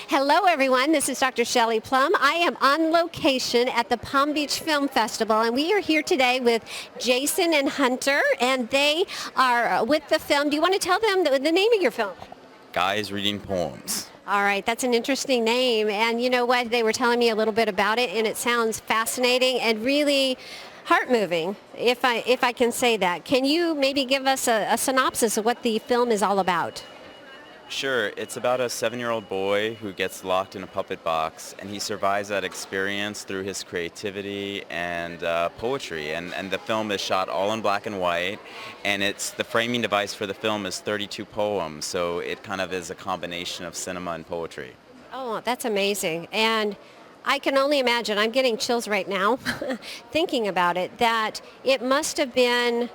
Hello, everyone. This is Dr. Shelley Plumb. I am on location at the Palm Beach Film Festival, and we are here today with Jason and Hunter, and they are with the film. Do you want to tell them the name of your film? Guys reading poems. All right, that's an interesting name, and you know what? They were telling me a little bit about it, and it sounds fascinating and really heart-moving, if I can say that. Can you maybe give us a synopsis of what the film is all about? Sure, it's about a 7-year-old boy who gets locked in a puppet box, and he survives that experience through his creativity and poetry. And the film is shot all in black and white, and the framing device for the film is 32 poems, so it kind of is a combination of cinema and poetry. Oh, that's amazing. And I can only imagine, I'm getting chills right now thinking about it, that it must have been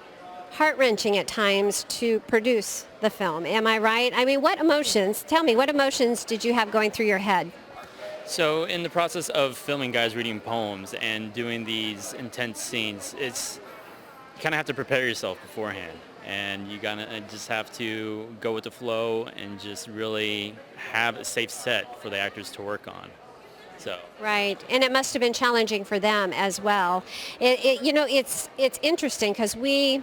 heart-wrenching at times to produce the film. Am I right? I mean, what emotions did you have going through your head? So in the process of filming Guys Reading Poems and doing these intense scenes, you kind of have to prepare yourself beforehand. And you just have to go with the flow and just really have a safe set for the actors to work on. Right, and it must have been challenging for them as well. It's interesting because we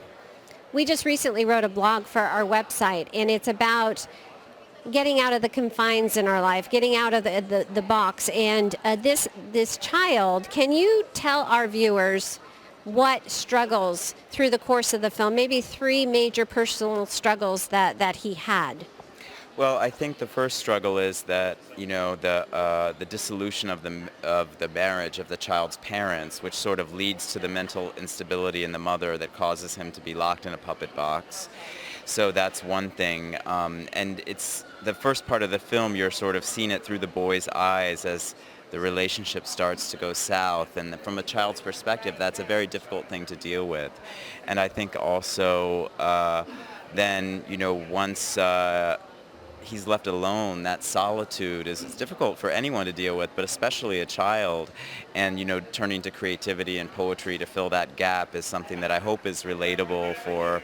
just recently wrote a blog for our website, and it's about getting out of the confines in our life, getting out of the box. And this child, can you tell our viewers what struggles through the course of the film, maybe 3 major personal struggles that he had? Well, I think the first struggle is that the dissolution of the marriage of the child's parents, which sort of leads to the mental instability in the mother that causes him to be locked in a puppet box. So that's one thing, and it's the first part of the film. You're sort of seeing it through the boy's eyes as the relationship starts to go south, and from a child's perspective, that's a very difficult thing to deal with. And I think also then once he's left alone, that solitude is difficult for anyone to deal with, but especially a child. And turning to creativity and poetry to fill that gap is something that I hope is relatable for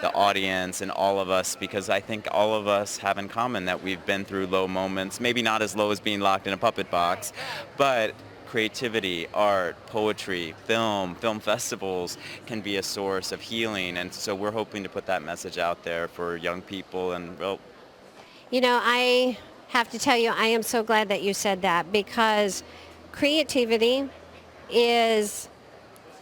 the audience and all of us, because I think all of us have in common that we've been through low moments, maybe not as low as being locked in a puppet box, but creativity, art, poetry, film festivals can be a source of healing. And so we're hoping to put that message out there for young people. And I have to tell you, I am so glad that you said that, because creativity is,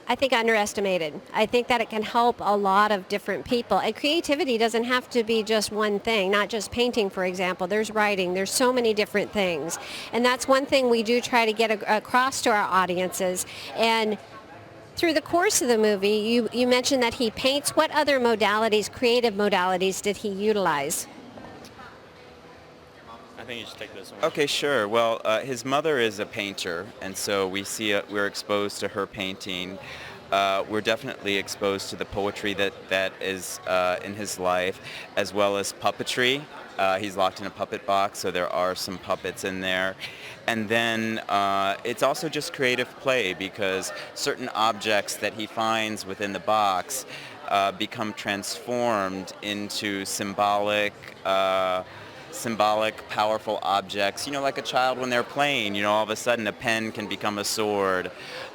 I think, underestimated. I think that it can help a lot of different people. And creativity doesn't have to be just one thing, not just painting, for example. There's writing. There's so many different things. And that's one thing we do try to get across to our audiences. And through the course of the movie, you mentioned that he paints. What other modalities, creative modalities, did he utilize? I think you should take this one. Okay, sure. Well, his mother is a painter, and so we're exposed to her painting. We're definitely exposed to the poetry that is in his life, as well as puppetry. He's locked in a puppet box, so there are some puppets in there. And then it's also just creative play, because certain objects that he finds within the box become transformed into symbolic, powerful objects. Like a child when they're playing, all of a sudden a pen can become a sword,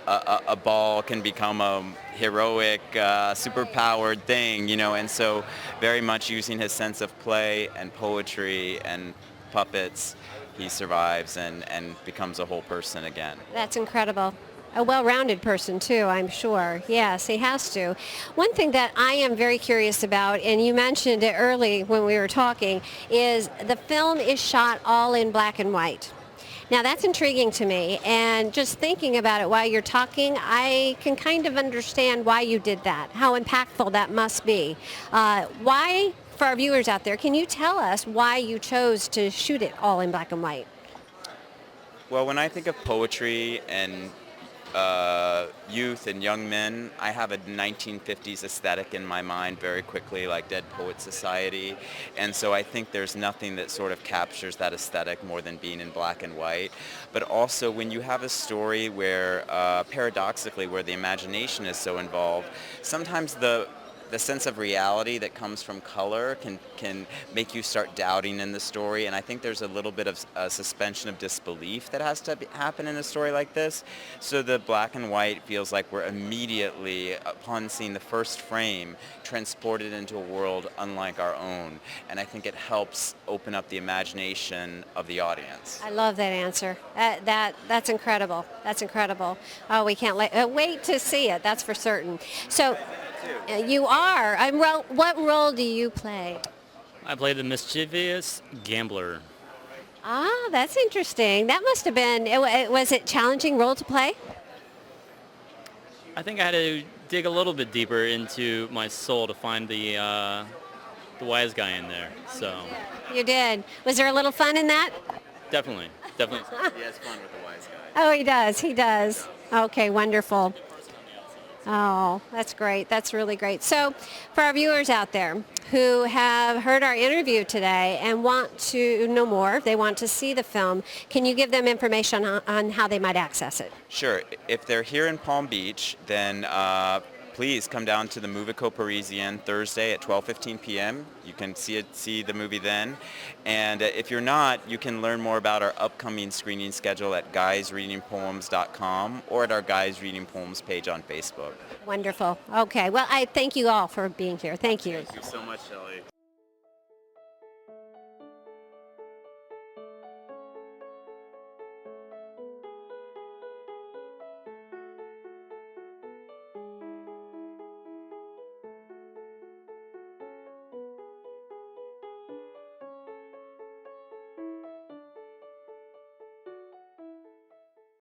a ball can become a heroic, superpowered thing, and so very much using his sense of play and poetry and puppets, he survives and becomes a whole person again. That's incredible. A well-rounded person, too, I'm sure. Yes, he has to. One thing that I am very curious about, and you mentioned it early when we were talking, is the film is shot all in black and white. Now, that's intriguing to me, and just thinking about it while you're talking, I can kind of understand why you did that, how impactful that must be. Why, for our viewers out there, can you tell us why you chose to shoot it all in black and white? Well, when I think of poetry and youth and young men, I have a 1950s aesthetic in my mind very quickly, like Dead Poets Society. And so I think there's nothing that sort of captures that aesthetic more than being in black and white. But also when you have a story where, paradoxically, where the imagination is so involved, sometimes the the sense of reality that comes from color can make you start doubting in the story, and I think there's a little bit of a suspension of disbelief that has to happen in a story like this. So the black and white feels like we're immediately, upon seeing the first frame, transported into a world unlike our own, and I think it helps open up the imagination of the audience. I love that answer. That's incredible. That's incredible. Oh, we can't wait to see it. That's for certain. So you are. What role do you play? I played the mischievous gambler. Ah, that's interesting. That must have been. Was it challenging role to play? I think I had to dig a little bit deeper into my soul to find the wise guy in there. So You did. Was there a little fun in that? definitely. He has fun with the wise guy. Oh, he does. He does. Okay, wonderful. Oh, that's great. That's really great. So for our viewers out there who have heard our interview today and want to know more, they want to see the film, can you give them information on how they might access it? Sure. If they're here in Palm Beach, then please come down to the Movico Parisienne Thursday at 12:15 p.m. You can see the movie then. And if you're not, you can learn more about our upcoming screening schedule at guysreadingpoems.com or at our Guys Reading Poems page on Facebook. Wonderful. Okay. Well, I thank you all for being here. Thank you. Thank you so much, Shelley.